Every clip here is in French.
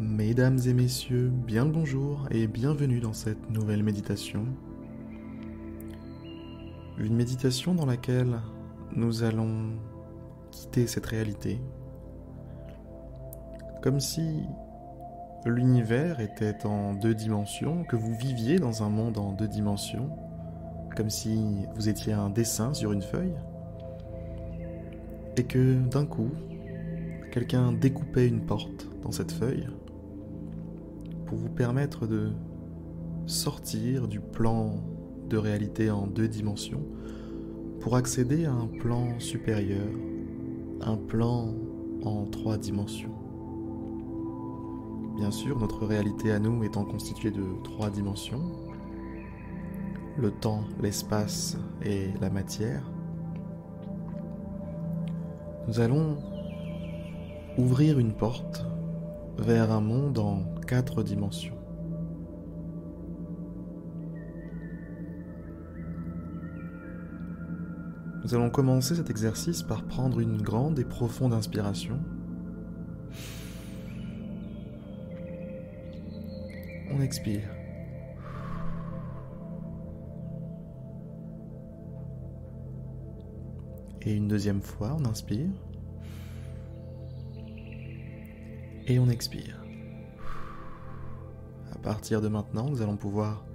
Mesdames et messieurs, bien le bonjour et bienvenue dans cette nouvelle méditation. Une méditation dans laquelle nous allons quitter cette réalité, comme si l'univers était en deux dimensions, que vous viviez dans un monde en deux dimensions, comme si vous étiez un dessin sur une feuille, et que d'un coup, quelqu'un découpait une porte dans cette feuille pour vous permettre de sortir du plan de réalité en deux dimensions pour accéder à un plan supérieur, un plan en trois dimensions. Bien sûr, notre réalité à nous étant constituée de trois dimensions, le temps, l'espace et la matière, nous allons ouvrir une porte vers un monde en quatre dimensions. Nous allons commencer cet exercice par prendre une grande et profonde inspiration. On expire. Et une deuxième fois, on inspire. Et on expire. À partir de maintenant, nous allons pouvoir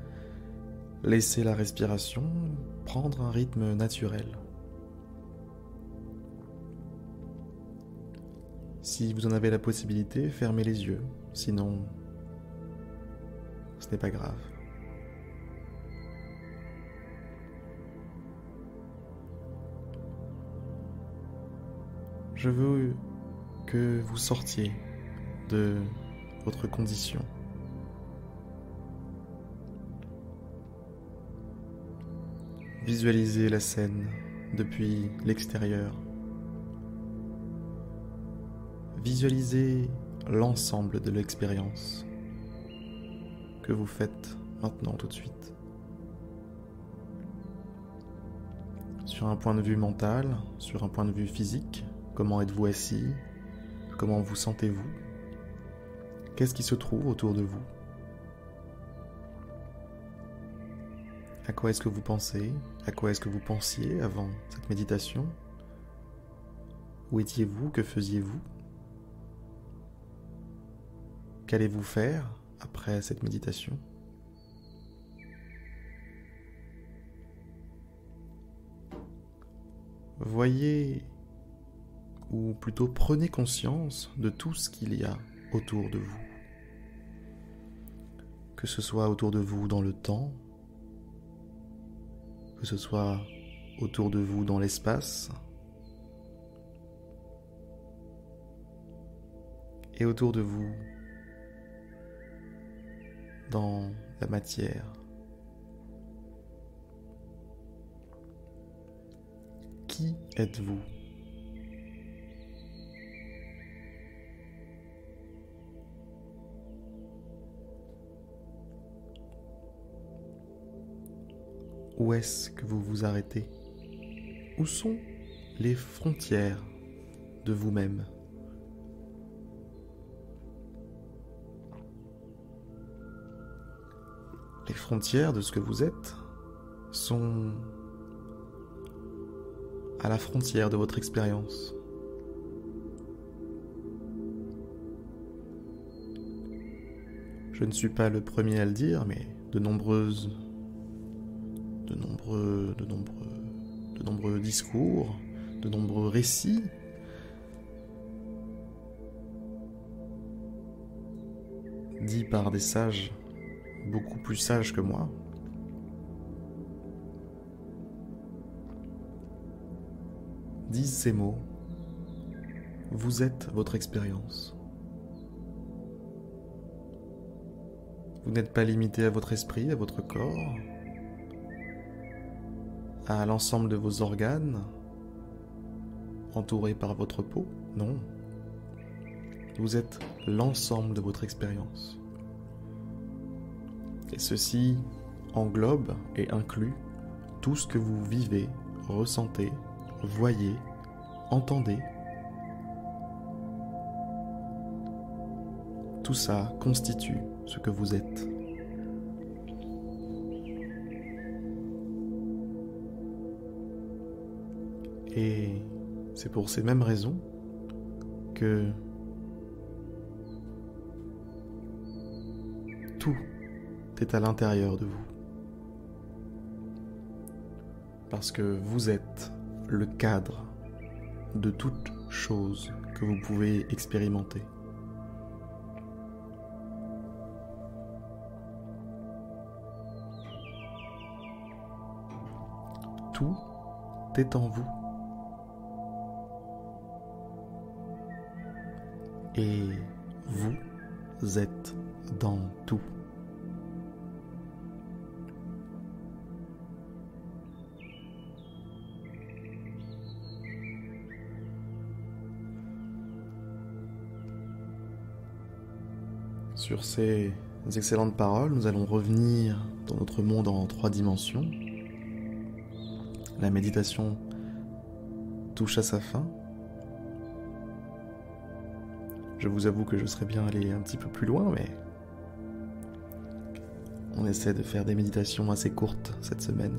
laisser la respiration prendre un rythme naturel. Si vous en avez la possibilité, fermez les yeux, sinon ce n'est pas grave. Je veux que vous sortiez de votre condition. Visualisez la scène depuis l'extérieur. Visualisez l'ensemble de l'expérience que vous faites maintenant tout de suite. Sur un point de vue mental, sur un point de vue physique, comment êtes-vous assis? Comment vous sentez-vous? Qu'est-ce qui se trouve autour de vous? À quoi est-ce que vous pensez? À quoi est-ce que vous pensiez avant cette méditation? Où étiez-vous? Que faisiez-vous? Qu'allez-vous faire après cette méditation? Voyez, ou plutôt prenez conscience de tout ce qu'il y a autour de vous. Que ce soit autour de vous dans le temps, que ce soit autour de vous dans l'espace, et autour de vous dans la matière. Qui êtes-vous? Où est-ce que vous vous arrêtez? Où sont les frontières de vous-même? Les frontières de ce que vous êtes sont à la frontière de votre expérience. Je ne suis pas le premier à le dire, mais de nombreux discours, de nombreux récits dits par des sages beaucoup plus sages que moi disent ces mots: vous êtes votre expérience. Vous n'êtes pas limité à votre esprit, à votre corps, à l'ensemble de vos organes, entourés par votre peau, non. Vous êtes l'ensemble de votre expérience. Et ceci englobe et inclut tout ce que vous vivez, ressentez, voyez, entendez, Tout ça constitue ce que vous êtes. Et c'est pour ces mêmes raisons que tout est à l'intérieur de vous. Parce que vous êtes le cadre de toute chose que vous pouvez expérimenter. Tout est en vous. Et vous êtes dans tout. Sur ces excellentes paroles, nous allons revenir dans notre monde en 3 dimensions. La méditation touche à sa fin. Je vous avoue que je serais bien allé un petit peu plus loin, mais on essaie de faire des méditations assez courtes cette semaine.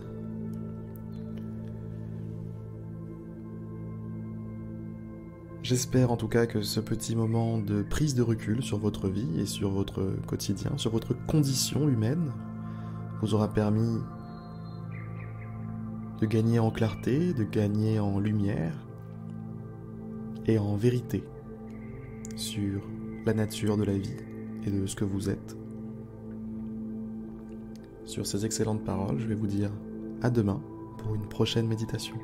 J'espère en tout cas que ce petit moment de prise de recul sur votre vie et sur votre quotidien, sur votre condition humaine, vous aura permis de gagner en clarté, de gagner en lumière et en vérité sur la nature de la vie et de ce que vous êtes. Sur ces excellentes paroles, je vais vous dire à demain pour une prochaine méditation.